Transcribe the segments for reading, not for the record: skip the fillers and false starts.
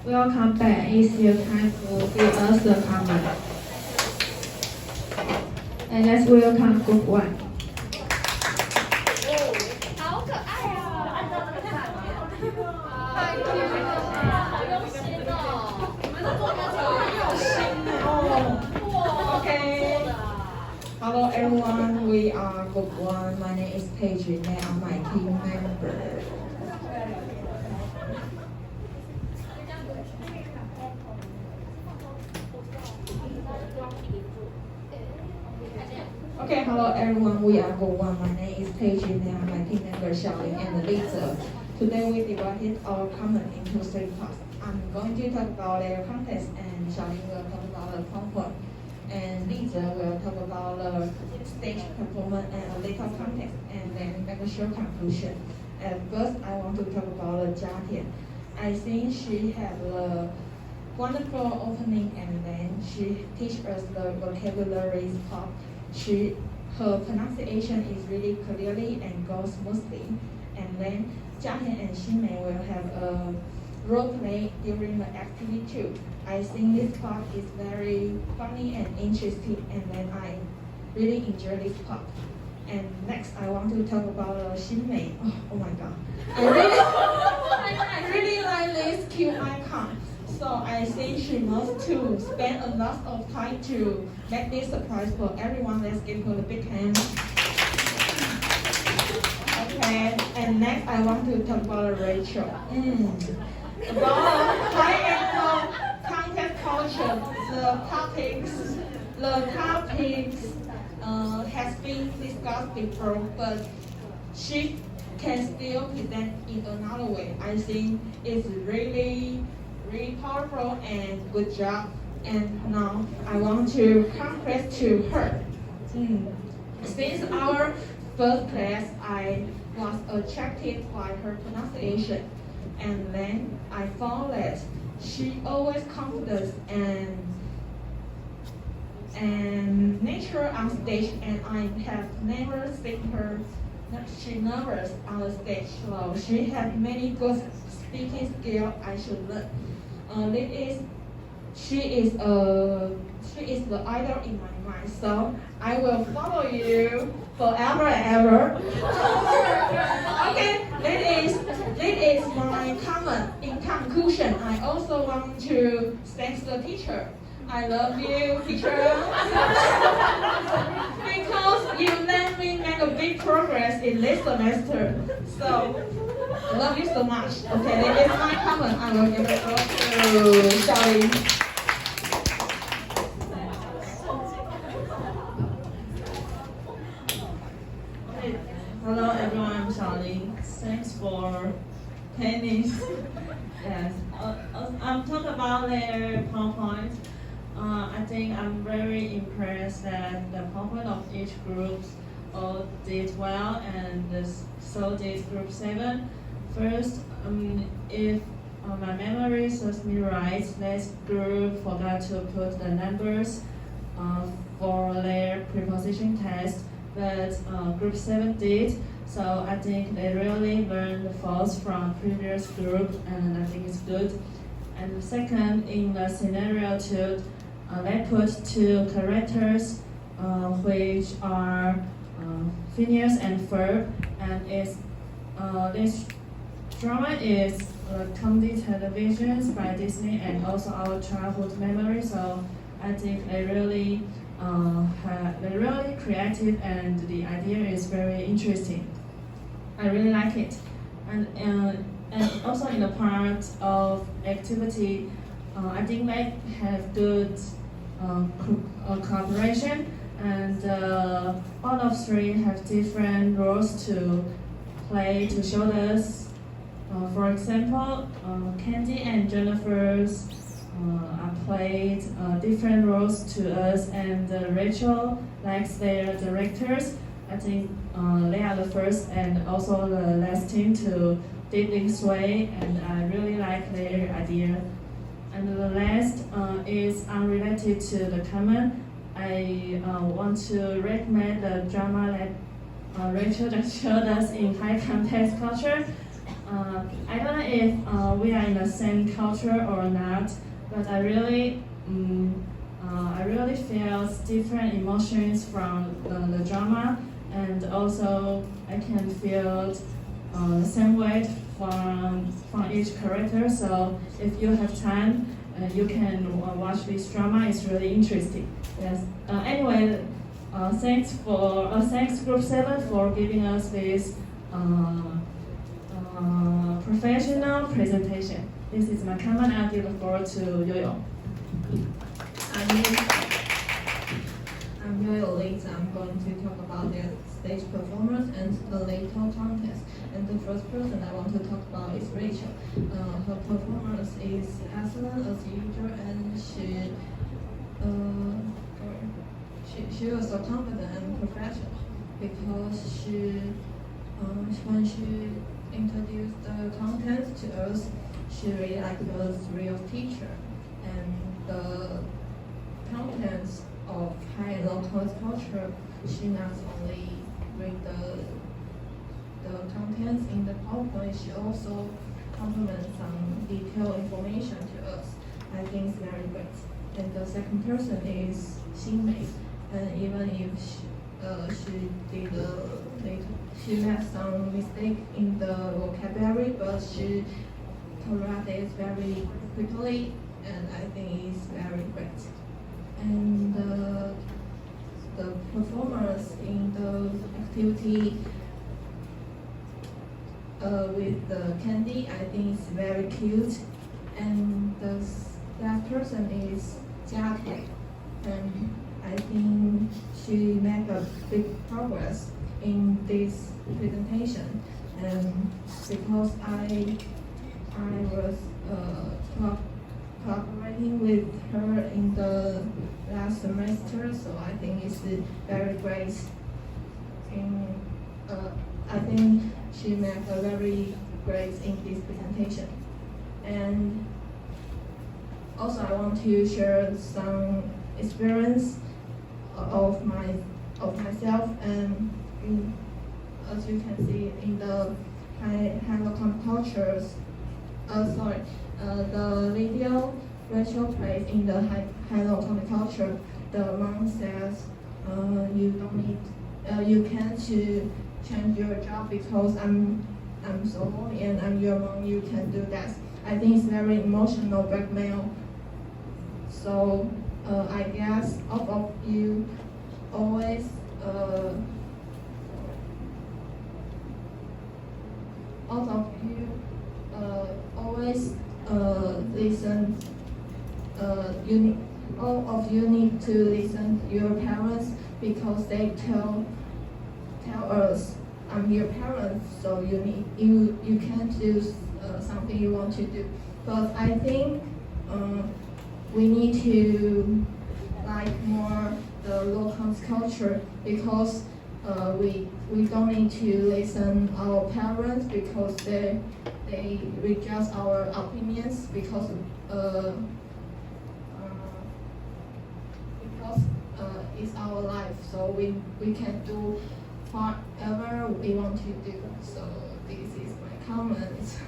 Welcome back. It's your time to give us the comment. And let's welcome group one. 好可爱啊！按照这个站太 Q 了，好用心哦！你们的做歌超很用心哦。哇 Okay. Hello everyone, we are group one. My name is Paige and they are my team members. Okay, hello everyone, we are group one. My name is Paige and they are my team members Xiaoling and Lisa. Today we divided our comment into three parts. I'm going to talk about their context and Xiaoling will talk about the comfort. And Lisa will talk about the stage performance and a little context and then make a short conclusion. At first, I want to talk about the Jia Tian. I think she had a wonderful opening and then she teach us the vocabulary part. Her pronunciation is really clearly and goes smoothly. And then Jia Tian and Xinmei will have a role play during the activity too. I think this part is very funny and interesting and then I really enjoy this part. And next I want to talk about Xinmei. Oh my god. I really like this cute icon. So I think she must to spend a lot of time to make this surprise for everyone. Let's give her a big hand. Okay, and next I want to talk about Rachel. About high-end content culture, the topics has been discussed before, but she can still present in another way. I think it's really powerful and good job. And now I want to congrats to her. Since our first class, I was attracted by her pronunciation. And then I found that she always confident and nature on stage, and I have never seen her she nervous on the stage. So she had many good speaking skills I should learn. She is the idol in my mind. So I will follow you forever and ever. Okay, that is my comment. In conclusion, I also want to thank the teacher. I love you, teacher. Because you let me make a big progress in this semester. So, I love you so much. Okay, that is my comment. I will give it up to Xiaoling. Hello everyone, I'm Tsailing. Thanks for attending. Yes, I'm talking about their PowerPoint. I think I'm very impressed that the PowerPoint of each group all did well, and so did Group 7. First, if my memory serves me right, this group forgot to put the numbers for their preposition test, but Group 7 did. So I think they really learned the faults from previous group, and I think it's good. And second, in the scenario 2, they put two characters which are Phineas and Ferb, and this drama is comedy televisions by Disney and also our childhood memory. So I think they really creative and the idea is very interesting. I really like it, and also in the part of activity, I think they have good cooperation, and all of three have different roles to play to show us. For example, Candy and Jennifer's played different roles to us, and Rachel likes their directors. I think they are the first and also the last team to did this way, and I really like their idea. And the last is unrelated to the comment. I want to recommend the drama that Rachel just showed us in high context culture. I don't know if we are in the same culture or not, but I really feel different emotions from the drama, and also I can feel the same way from each character. So if you have time, you can watch this drama. It's really interesting. Yes. Anyway, thanks Group 7 for giving us this professional presentation. This is my comment. I'll give the floor to Yo-Yo. I'm Yo-Yo Liang. I'm going to talk about their stage performance and the little contest. And the first person I want to talk about is Rachel. Her performance is excellent as usual, and she was so confident and professional because when she introduced the content to us, she really like was real teacher, and the contents of high and low cost culture, she not only read the contents in the PowerPoint, she also complements some detailed information to us. I think it's very great. And the second person is Xingmei, and even if she made some mistake in the vocabulary, but she corrected it very quickly, and I think it's very great. And the performance in the activity with the candy, I think it's very cute. And the last person is Jiake, and I think she made a big progress in this presentation. And because I was cooperating with her in the last semester, so I think it's very great. I think she made a very great in this presentation. And also I want to share some experience of myself, and as you can see in the high local cultures, the video Rachel plays in the high local culture, the mom says you don't need, you can't to change your job because I'm so lonely and I'm your mom, you can do that. I think it's very emotional blackmail. So I guess all of you always listen. All of you need to listen to your parents because they tell us, I'm your parents, so you can't do something you want to do. But I think we need to like more the local culture because we don't need to listen our parents because they reject our opinions because it's our life, so we can do whatever we want to do. So this is my comment.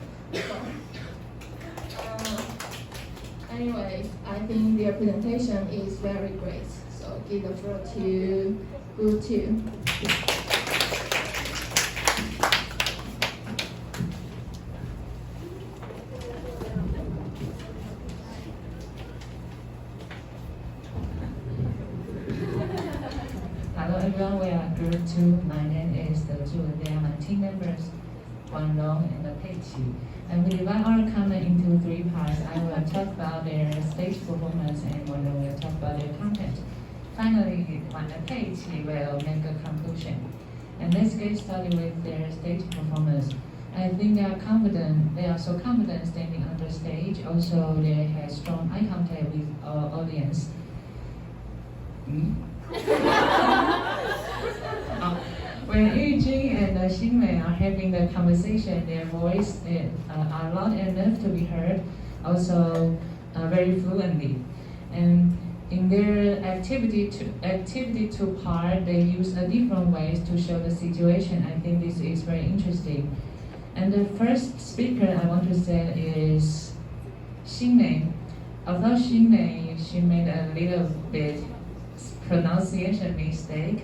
Anyway, I think their presentation is very great. So give the floor to Group 2. Hello everyone, we are Group 2. My name is Zhu. They are my team members, Liang and Pei Qi. And we divide our comment into 3 parts. I will talk about their stage performance, and Liang will talk about their content. Finally, Pei Qi will make a conclusion. And let's get started with their stage performance. I think they are confident. They are so confident standing on the stage. Also, they have strong eye contact with our audience. When Yujing and Xingmei are having the conversation, their voice are loud enough to be heard, also very fluently. And in their activity to part, they use different ways to show the situation. I think this is very interesting. And the first speaker I want to say is Xingmei. Although Xingmei, she made a little bit pronunciation mistake.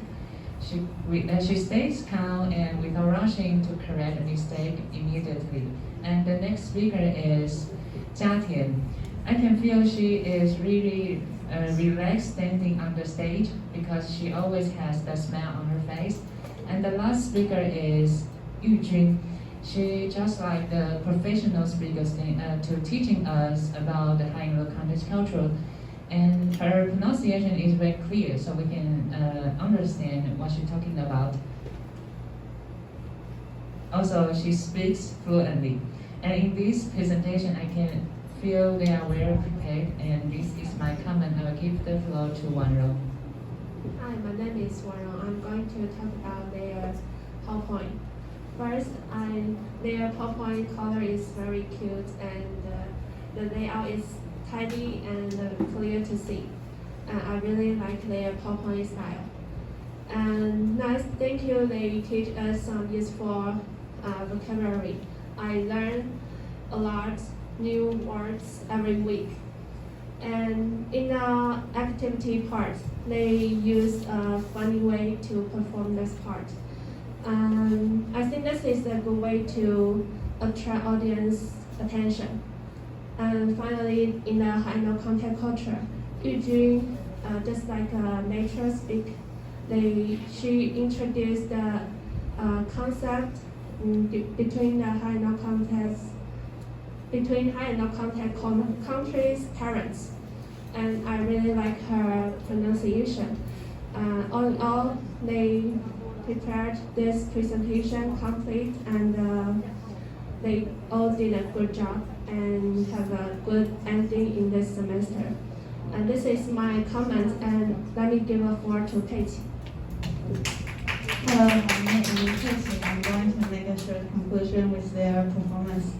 She stays calm and without rushing to correct the mistake immediately. And the next speaker is Jia Tian. I can feel she is really relaxed standing on the stage because she always has the smile on her face. And the last speaker is Yu Jun. She just like the professional speakers to teaching us about the high and low context culture. And her pronunciation is very clear, so we can understand what she's talking about. Also, she speaks fluently. And in this presentation, I can feel they are well prepared, and this is my comment. I will give the floor to Wanrong. Hi, my name is Wanrong. I'm going to talk about their PowerPoint. First, their PowerPoint color is very cute, and the layout is tidy and clear to see. I really like their PowerPoint style. And next, thank you. They teach us some useful vocabulary. I learn a lot new words every week. And in the activity part, they use a funny way to perform this part. I think this is a good way to attract audience attention. And finally, in the high no contact culture, Yu Jun, just like nature speak, she introduced the concept between the high no contact countries' parents, and I really like her pronunciation. All in all, they prepared this presentation complete, and they all did a good job and have a good ending in this semester. And this is my comment, and let me give a floor to Paige. Hello, my name is Paige. I'm going to make a short conclusion with their performance.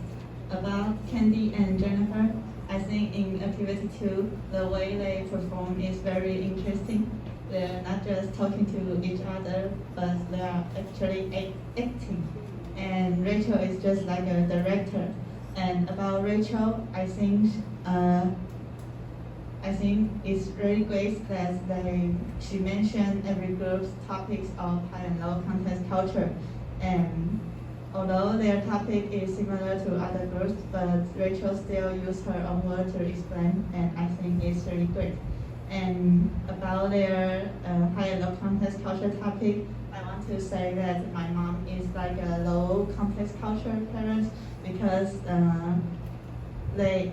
About Candy and Jennifer, I think in activity 2, the way they perform is very interesting. They're not just talking to each other, but they are actually acting. And Rachel is just like a director. And about Rachel, I think it's really great that she mentioned every group's topics of high and low context culture. And although their topic is similar to other groups, but Rachel still used her own word to explain, and I think it's really great. And about their high and low context culture topic, I want to say that my mom is like a low context culture parent because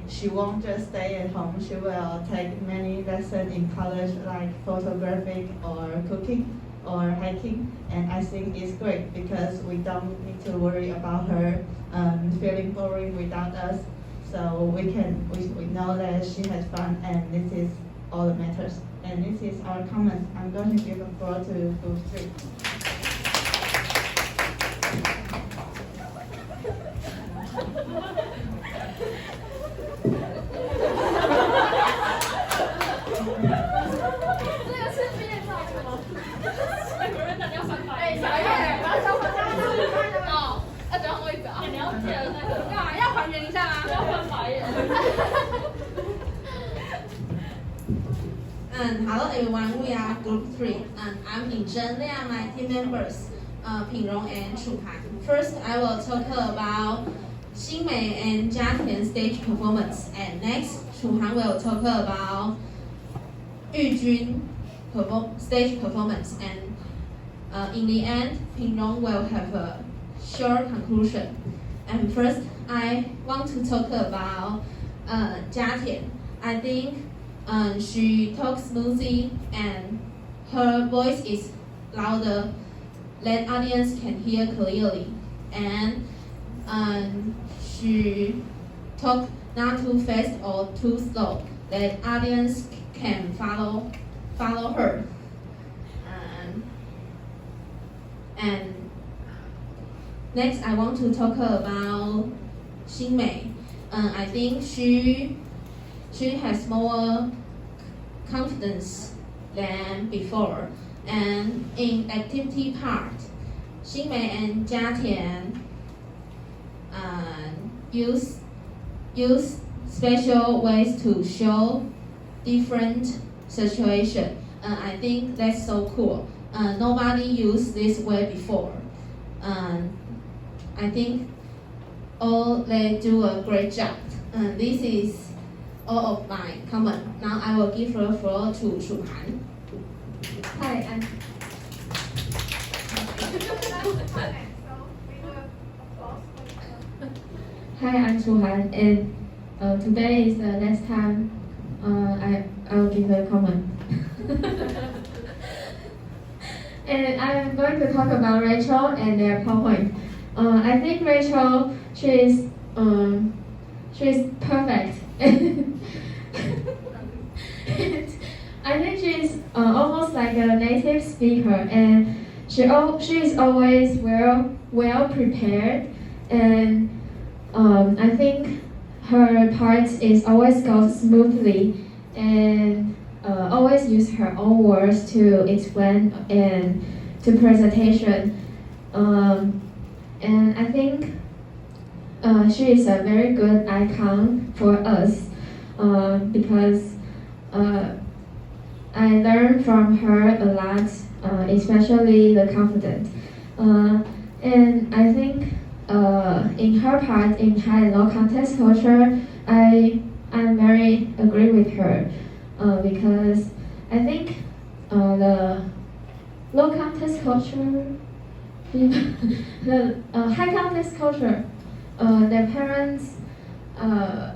she won't just stay at home. She will take many lessons in college, like photographic or cooking or hiking, and I think it's great because we don't need to worry about her feeling boring without us. So we know that she has fun, and this is all that matters. And this is our comment. I'm going to give the floor to Group 3. Hello everyone, we are Group 3, and I'm in Liang, my team members, Pingrong and Chuhan. First, I will talk about Xingmei and Jia Tian's stage performance, and next, Chuhan will talk about Yu Jun stage performance, and in the end, Pingrong will have a short conclusion. And first, I want to talk about Jia Tian. I think she talks smoothly and her voice is louder that audience can hear clearly, and she talk not too fast or too slow that audience can follow her. And next I want to talk about Xingmei. I think she has more confidence than before. And in activity part, Xingmei and Jia Tian use special ways to show different situation. I think that's so cool. Nobody used this way before. I think all they do a great job. This is all of my comment. Now I will give the floor to Chu Han. Hi, I'm Hi, I'm Chu Han, and today is the last time I'll give a comment. And I'm going to talk about Rachel and their PowerPoint. I think Rachel, she's perfect. I think she's almost like a native speaker, and she's always well prepared, and I think her part is always goes smoothly, and always use her own words to explain and to presentation, and I think she is a very good icon for us because I learned from her a lot, especially the confidence. And I think in her part in high and low contest culture, I'm very agree with her because I think the low contest culture, the high contest culture, their parents are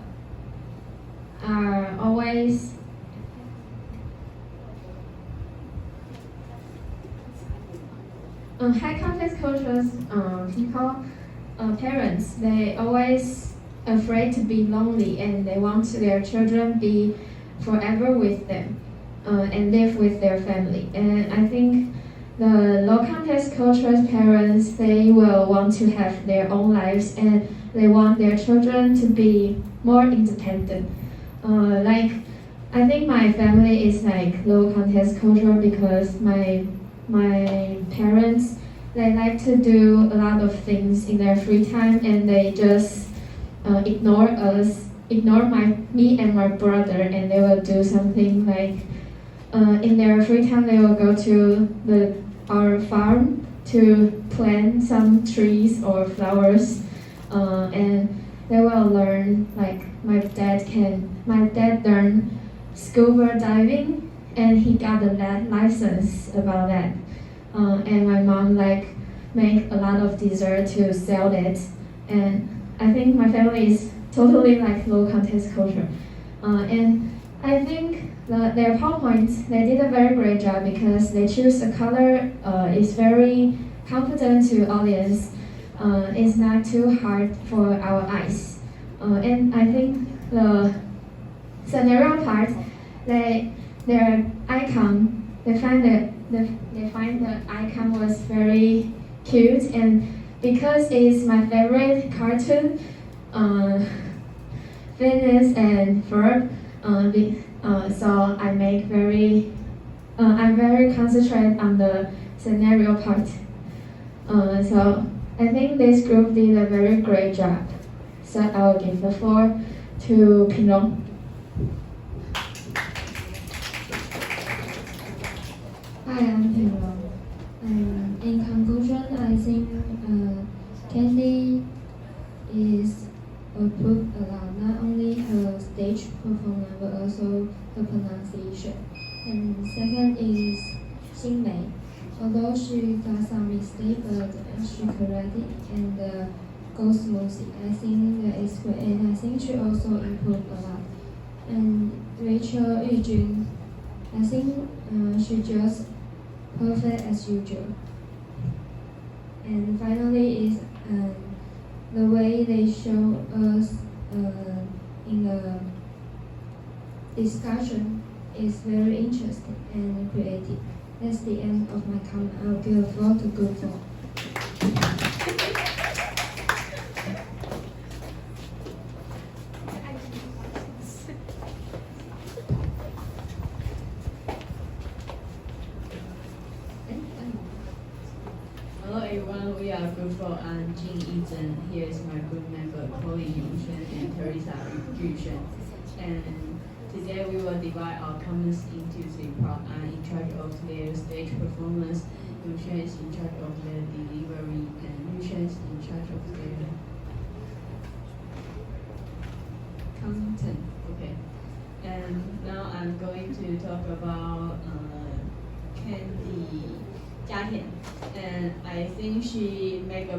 always high contest cultures people parents, they always afraid to be lonely, and they want their children be forever with them and live with their family. And I think the low contest culture's parents, they will want to have their own lives, and they want their children to be more independent. Like I think my family is like low contest culture because my parents, they like to do a lot of things in their free time, and they just ignore me and my brother, and they will do something like in their free time they will go to our farm to plant some trees or flowers, and they will learn, like my dad learned scuba diving, and he got a license about that. And my mom like make a lot of dessert to sell it, and I think my family is totally like low contest culture. And I think their PowerPoint, they did a very great job because they choose a color is very confident to audience. It's not too hard for our eyes. And I think the scenario part, their icon, they find the icon was very cute, and because it's my favorite cartoon, Phineas and Ferb, so I'm very concentrated on the scenario part. So I think this group did a very great job. So I will give the floor to Pinglong. Hi, I'm Pinglong. In conclusion, I think Candy is improved a lot, not only her stage performance but also her pronunciation. And second is Xingmei. Although she got some mistake, but she corrected and goes smoothly. I think that is great, and I think she also improved a lot. And Rachel Yujun, I think she just perfect as usual. And finally is the way they show us in the discussion is very interesting and creative. That's the end of my comment. I'll give the floor to Good Floor. Hello everyone, we are group 4 and Jing Yizhen. Here is my group member, Chloe Yongxuan and Teresa Yushen. And today we will divide our comments into 3 parts. I'm in charge of their stage performance, Yongxuan is in charge of their delivery, and Yushen is in charge of their content. Okay. And now I'm going to talk about Candy Jiatian. And I think she made a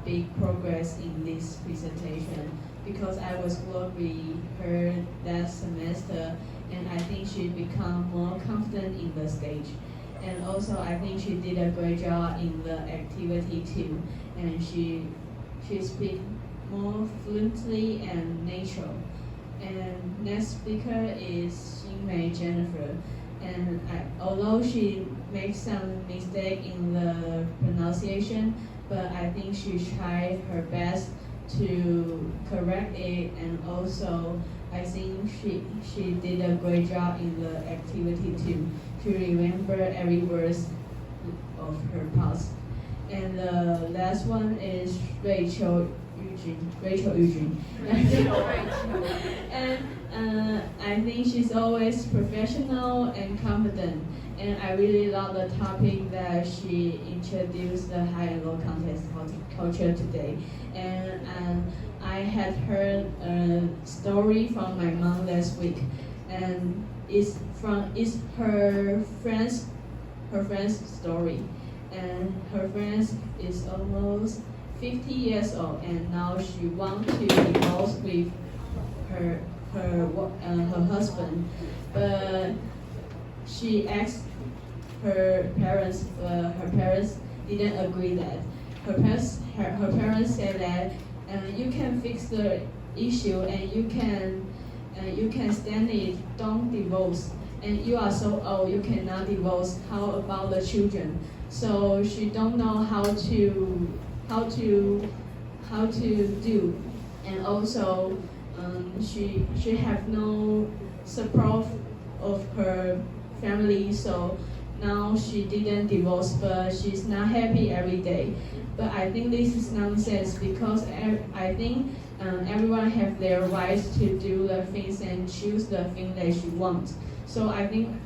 big progress in this presentation because I was working with her last semester, and I think she become more confident in the stage. And also I think she did a great job in the activity too, and she speaks more fluently and natural. And next speaker is Xinmei Jennifer. And although she makes some mistake in the pronunciation, but I think she tried her best to correct it, and also I think she did a great job in the activity too. She remember every word of her past. And the last one is Rachel Eugene. And I think she's always professional and confident. And I really love the topic that she introduced, the high and low context culture today. And I had heard a story from my mom last week, and it's her friend's story. And her friend is almost 50 years old, and now she wants to divorce with her husband, but she asked her parents, but her parents didn't agree that. Her parents said that you can fix the issue and you can stand it. Don't divorce. And you are so old, you cannot divorce. How about the children? So she don't know how to do, and also she have no support of her family. So now she didn't divorce, but she's not happy every day. But I think this is nonsense because I think everyone have their rights to do the things and choose the thing that she wants. So I think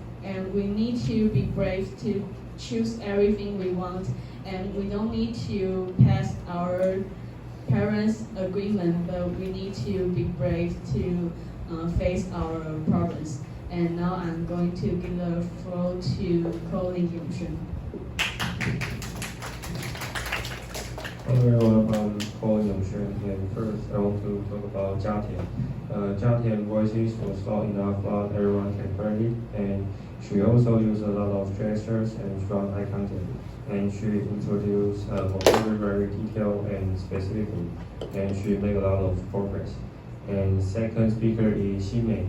we need to be brave to choose everything we want, and we don't need to pass our parents' agreement, but we need to be brave to face our problems. And now I'm going to give the floor to Chloe Yongxuan. Hello everyone, I'm Chloe Yongxuan, and first I want to talk about Jiatian. Jiatian voices was loud enough that everyone can hear it, and she also used a lot of gestures and strong eye contact. And she introduced vocabulary very detailed and specifically, and she made a lot of progress. And second speaker is Xinmei.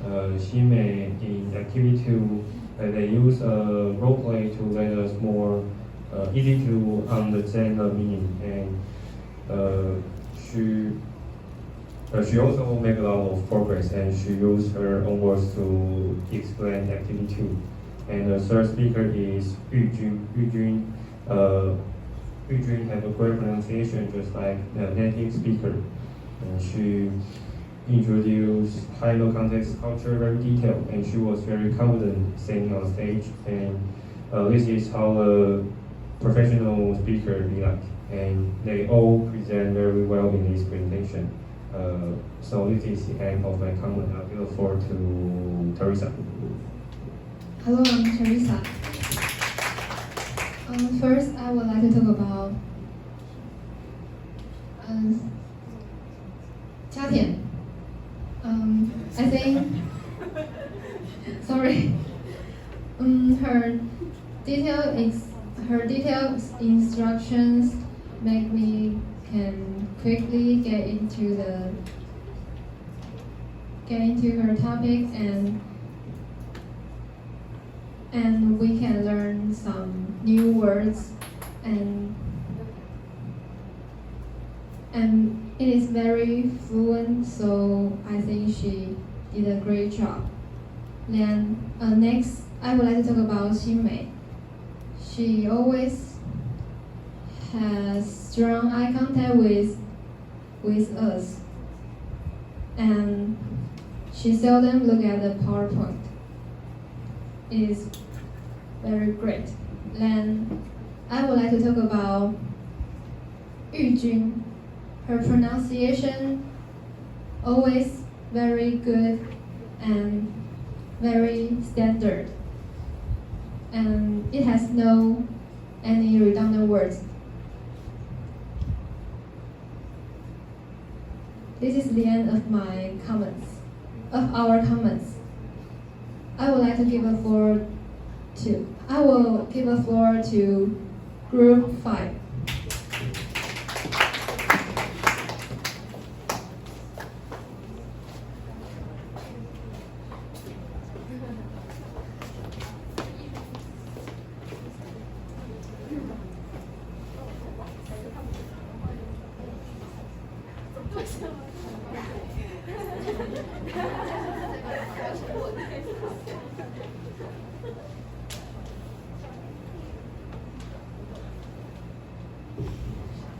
Xinmei in activity 2, they use a role play to make us more easy to understand the meaning, and she also made a lot of progress, and she used her own words to explain activity 2. And the third speaker is Yujun. Yujun has a great pronunciation, just like the native speaker. And she introduced high-low context culture very detailed, and she was very confident standing on stage. And this is how a professional speaker be like. And they all present very well in this presentation. So this is the end of my comment. I'll give the floor to Teresa. Hello, I'm Teresa. First, I would like to talk about Jiatian. I think, sorry, her detailed instructions make me can quickly get into her topic, and we can learn some new words, and it is very fluent, so I think she did a great job. Then next, I would like to talk about Xinmei. She always has strong eye contact with us, and she seldom look at the PowerPoint. It is very great. Then I would like to talk about Yu Jun. Her pronunciation always very good and very standard, and it has no any redundant words. This is the end of my comments, of our comments. I would like to give a floor to, I will give a floor to group 5.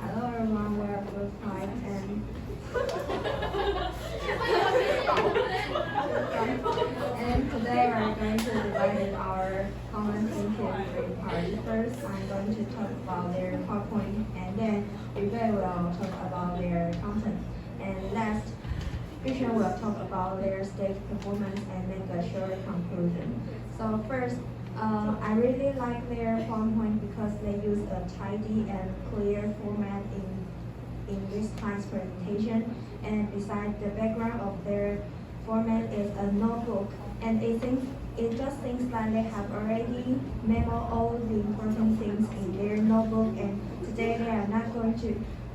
Hello everyone, we're group 5 and today we're going to divide our comments into 3 parts. First, I'm going to talk about their PowerPoint, and then Yubei will talk about their content, and last, Vision will talk about their stage performance and make a short conclusion. So first, I really like their PowerPoint because they use a tidy and clear format in this time's presentation. And besides, the background of their format is a notebook, and it just seems like they have already memo all the important things in their notebook. And today they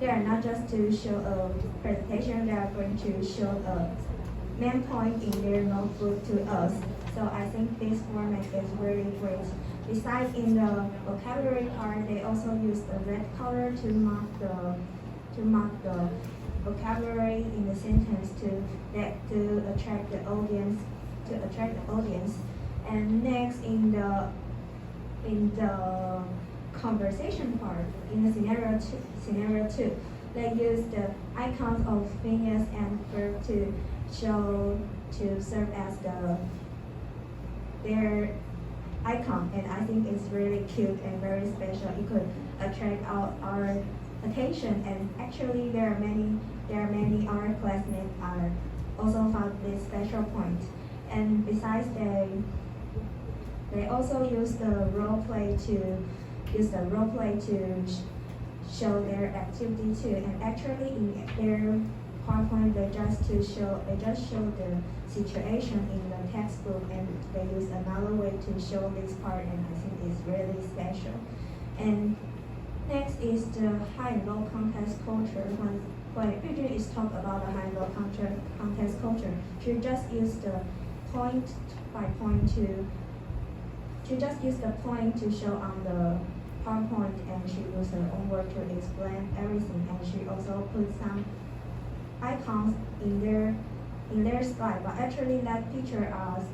are not just to show a presentation, they are going to show a main point in their notebook to us. So I think this format is really great. Besides, in the vocabulary part, they also use the red color to mark the vocabulary in the sentence to attract the audience. And next, in the conversation part, in the scenario two, they use the icons of Phineas and Ferb to serve as their icon, and I think it's really cute and very special. It could attract our attention, and actually there are many our classmates are also found this special point. And besides, they also use the role play to show their activity too. And actually in their PowerPoint, they just show the situation in the textbook, and they use another way to show this part, and I think it's really special. And next is the high and low context culture. When Yu Jun is talk about the high and low context culture, she just use the point by point to show on the PowerPoint, and she used her own word to explain everything, and she also put some icons in their slide, but actually that picture is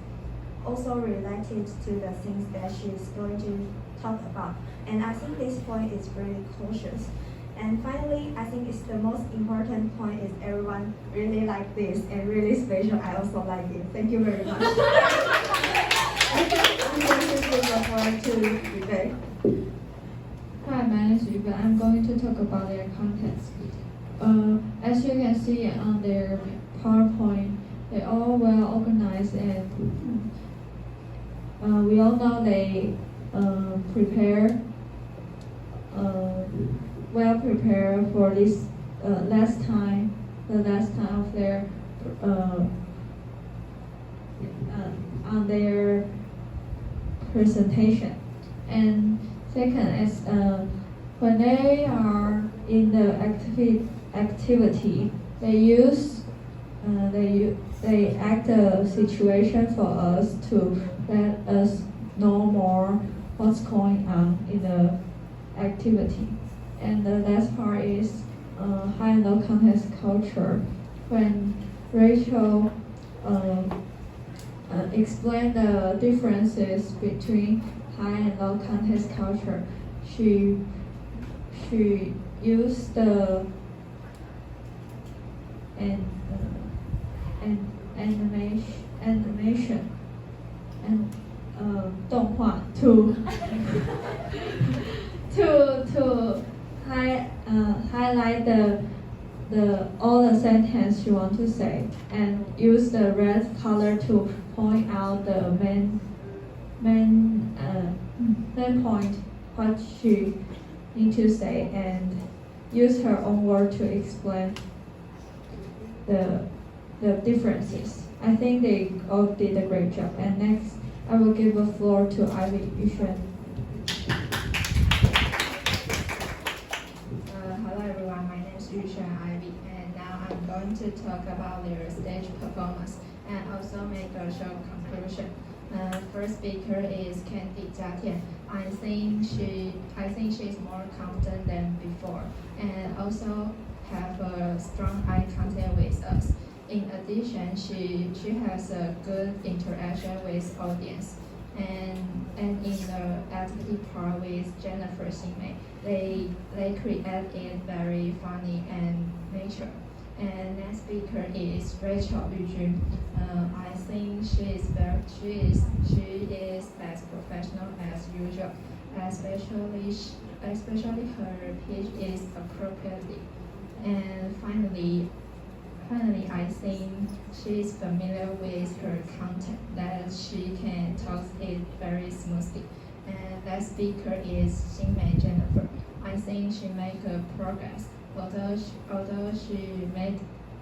also related to the things that she's going to talk about. And I think this point is really cautious. And finally, I think it's the most important point is everyone really like this and really special. I also like it. Thank you very much. I'm going to give the floor to Yubei. Hi, my name is Yubei. I'm going to talk about their contents. As you can see on their PowerPoint, they're all well organized, and we all know they well prepared for this last time of their on their presentation. And second is when they are in the activity, they act a situation for us to let us know more what's going on in the activity. And the last part is high and low context culture. When Rachel explained the differences between high and low context culture, she she used the animation and 动画 to highlight the all the sentence she want to say and use the red color to point out the main point what she need to say and use her own word to explain the differences. I think they all did a great job. And next, I will give the floor to Ivy Yuxuan. Hello everyone, my name is Yuxuan Ivy, and now I'm going to talk about their stage performance and also make a short conclusion. First speaker is Candy Jia. I think she's more confident than before, and also have a strong eye contact with us. In addition, she has a good interaction with audience. And in the activity part with Jennifer Xinmei, they create it very funny and nature. And next speaker is Rachel Yujun. I think she is as professional as usual, especially her pitch is appropriately. And finally, I think she is familiar with her content, that she can talk it very smoothly. And that speaker is Xinmei Jennifer. I think she make a progress, although she made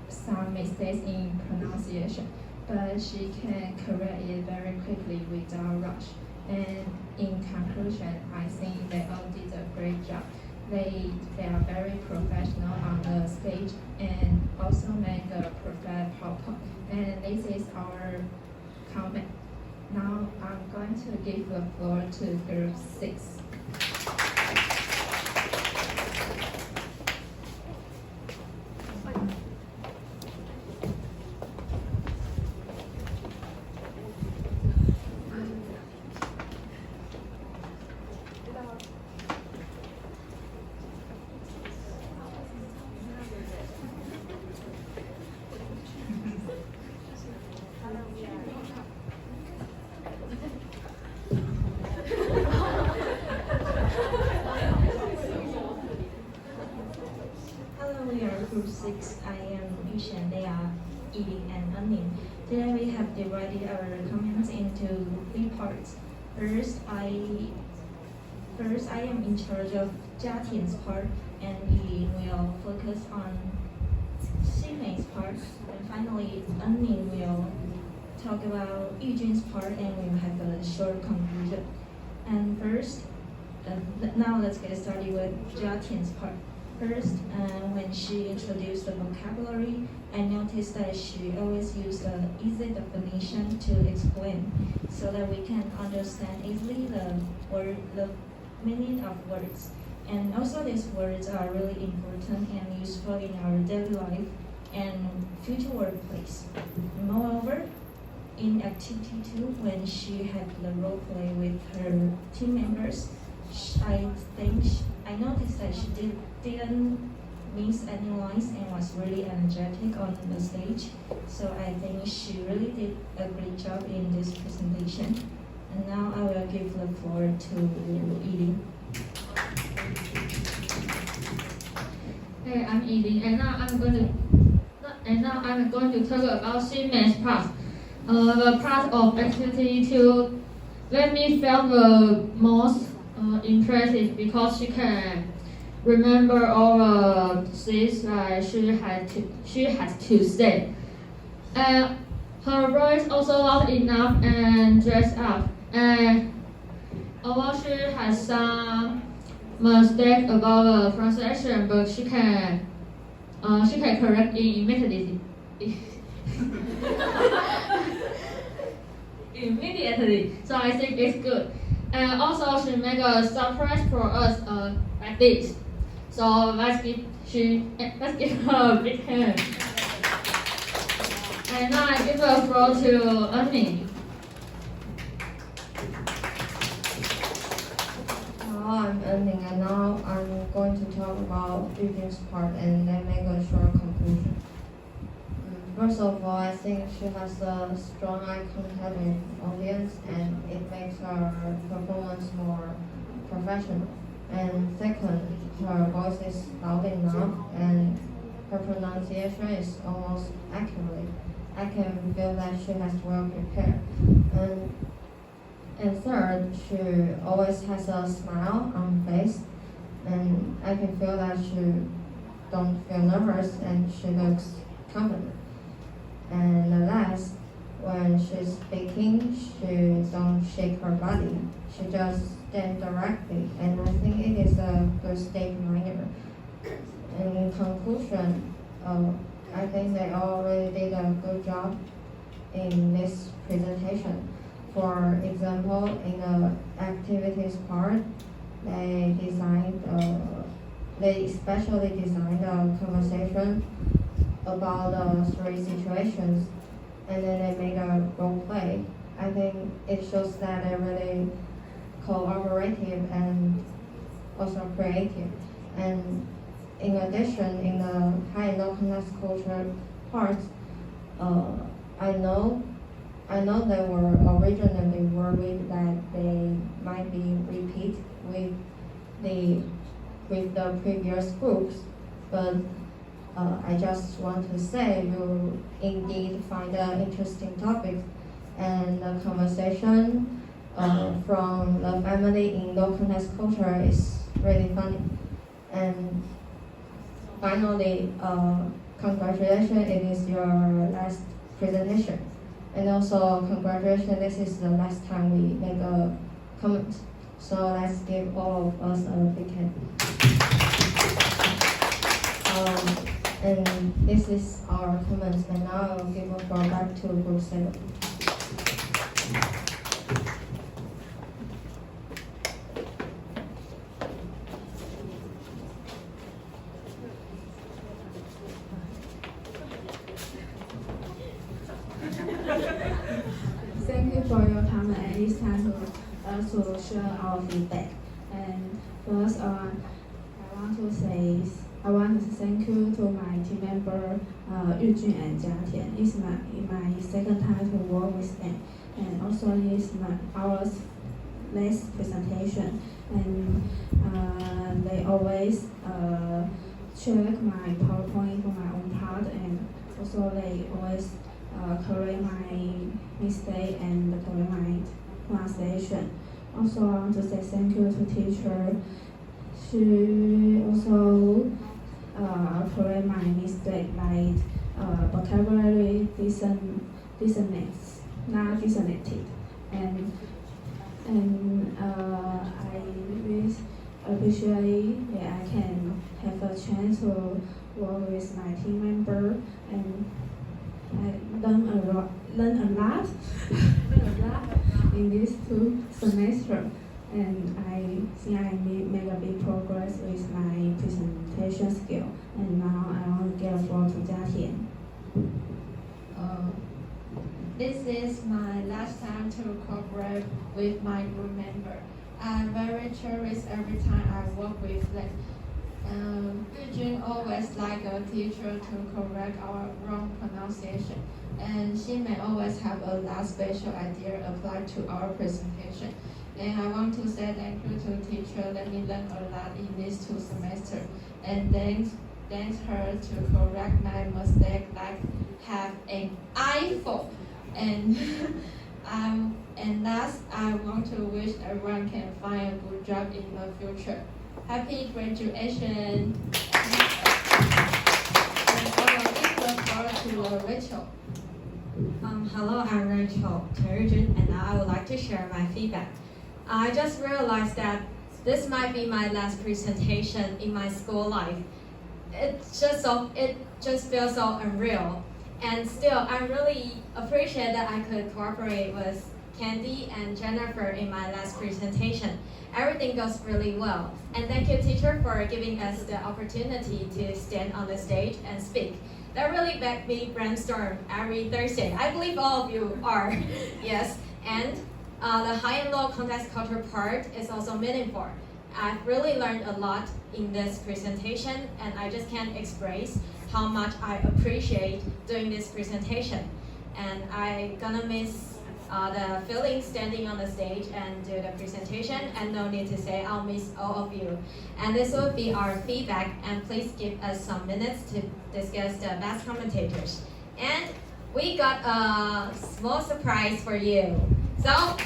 some mistakes in pronunciation, but she can correct it very quickly without rush. And in conclusion, I think they all did a great job. They are very professional on the stage and also make a perfect PowerPoint. And this is our comment. Now I'm going to give the floor to Group 6. Group 6, I am Yushan, they are Yiling and Anin. Today we have divided our comments into 3 parts. First, I am in charge of Jiatian's part, and Yiling will focus on Xinmei's part. And finally, Anin will talk about Yujun's part, and we will have a short conclusion. And first, now let's get started with Jiatian's part. First, when she introduced the vocabulary, I noticed that she always used an easy definition to explain, so that we can understand easily the meaning of words. And also these words are really important and useful in our daily life and future workplace. Moreover, in activity 2, when she had the role play with her team members, I noticed that she didn't miss any lines and was really energetic on the stage. So I think she really did a great job in this presentation. And now I will give the floor to Yiling. Hey, I'm Yiling, and now I'm going to talk about Xinmei's part. The part of activity 2 let me feel the most impressive because she can remember all the things that she has to say. And her voice also loud enough and dressed up. And although she has some mistake about the pronunciation, but she can correct it immediately. So I think it's good. And also she make a surprise for us like this. So let's give her a big hand. And now I give the floor to Annie. Hello, I'm Ending, and now I'm going to talk about Yujin's part and then make a short conclusion. First of all, I think she has a strong eye contact with audience, and it makes her performance more professional. And second, her voice is loud enough, and her pronunciation is almost accurate. I can feel that she has well prepared. And third, she always has a smile on her face, and I can feel that she don't feel nervous and she looks confident. And the last, when she's speaking, she don't shake her body. She just stand directly, and I think it is a good stage manner. In conclusion, I think they all really did a good job in this presentation. For example, in the activities part, they especially designed a conversation about the three situations, and then they made a role play. I think it shows that they're really cooperative and also creative. And in addition, in the high and low context culture part, I know they were originally worried that they might be repeat with the previous groups, but I just want to say you indeed find an interesting topic, and the conversation from the family in low context culture is really funny. And finally, congratulations, it is your last presentation. And also, congratulations, this is the last time we make a comment. So let's give all of us a big hand. And this is our comments, and now I will give the floor back to Group 7. Thank you for your time, and it's time to share our feedback. And first, I want to say thank you to my team member Yujin and Jiatian. It's my second time to work with them, and also it's our last presentation. And they always check my PowerPoint for my own part, and also they always correct my mistake and correct my pronunciation. Also, I want to say thank you to teacher. She also correct my mistake like vocabulary dissonance, not dissonated, and I really appreciate that I can have a chance to work with my team member, and I learn a lot in these 2 semesters. And I think I made a big progress with my presentation skill. And now I want to give the floor to Jiatian. This is my last time to cooperate with my group member. I'm very curious every time I work with them. Yujin always like a teacher to correct our wrong pronunciation, and she may always have a last special idea applied to our presentation. And I want to say thank you to teacher. Let me learn a lot in these 2 semesters. And thanks her to correct my mistake, like have an iPhone. And and last, I want to wish everyone can find a good job in the future. Happy graduation. And I will give the floor to Rachel. Hello, I'm Rachel Terjun, and I would like to share my feedback. I just realized that this might be my last presentation in my school life. It just feels so unreal. And still, I really appreciate that I could cooperate with Candy and Jennifer in my last presentation. Everything goes really well. And thank you, teacher, for giving us the opportunity to stand on the stage and speak. That really made me brainstorm every Thursday. I believe all of you are. Yes. And the high and low context culture part is also meaningful. I've really learned a lot in this presentation, and I just can't express how much I appreciate doing this presentation. And I'm gonna miss the feeling standing on the stage and do the presentation, and no need to say I'll miss all of you. And this will be our feedback, and please give us some minutes to discuss the best commentators. And we got a small surprise for you. So,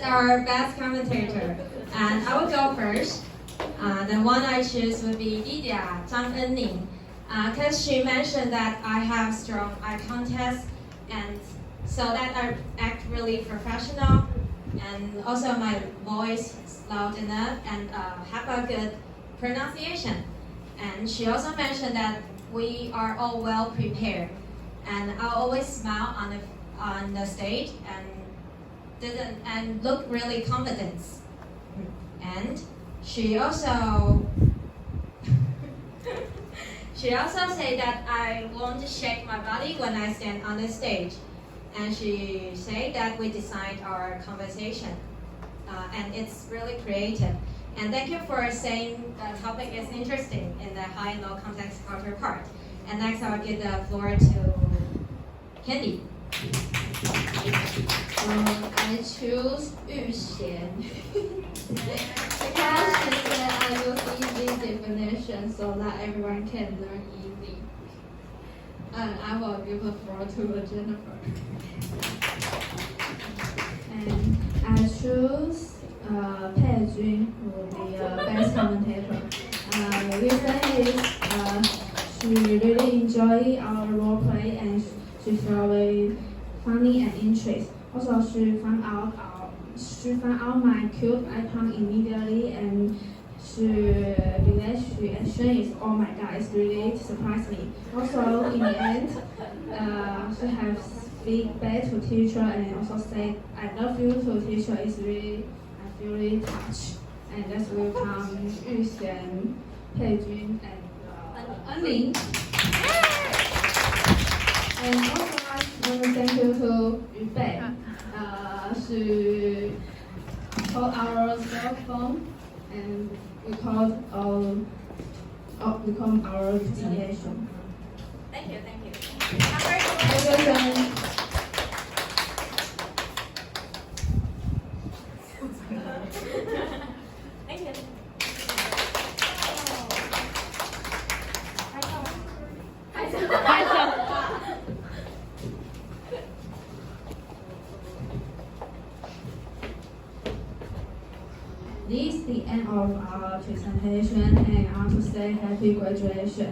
our best commentator. And I will go first. The one I choose would be Lydia Zhang Enning, because she mentioned that I have strong eye contact, and so that I act really professional, and also my voice is loud enough and have a good pronunciation. And she also mentioned that we are all well prepared, and I always smile on the stage, and didn't and looked really confident. And she also said that I won't shake my body when I stand on the stage. And she said that we designed our conversation. And it's really creative. And thank you for saying the topic is interesting in the high and low context culture part. And next I'll give the floor to Candy. I choose Yu Xian because she said I use easy definition so that everyone can learn easy. And I will give the floor to Jennifer. And I choose Pei Jun, who will be a best commentator. The reason is she really enjoyed our role play and she felt very funny and interesting. Also, she found out my cute icon immediately, and she believed she is oh my god, it's really surprised me. Also, in the end, she has speak back to teacher and also say I love you to teacher. It's really I feel really touched, and let's welcome Yu Xian, Pei Jun, and Ling. And also, I want to thank you to Yu Bei. She called our cell phone and record our presentation. Thank you. Thank you. This is the end of our presentation, and I want to say happy graduation.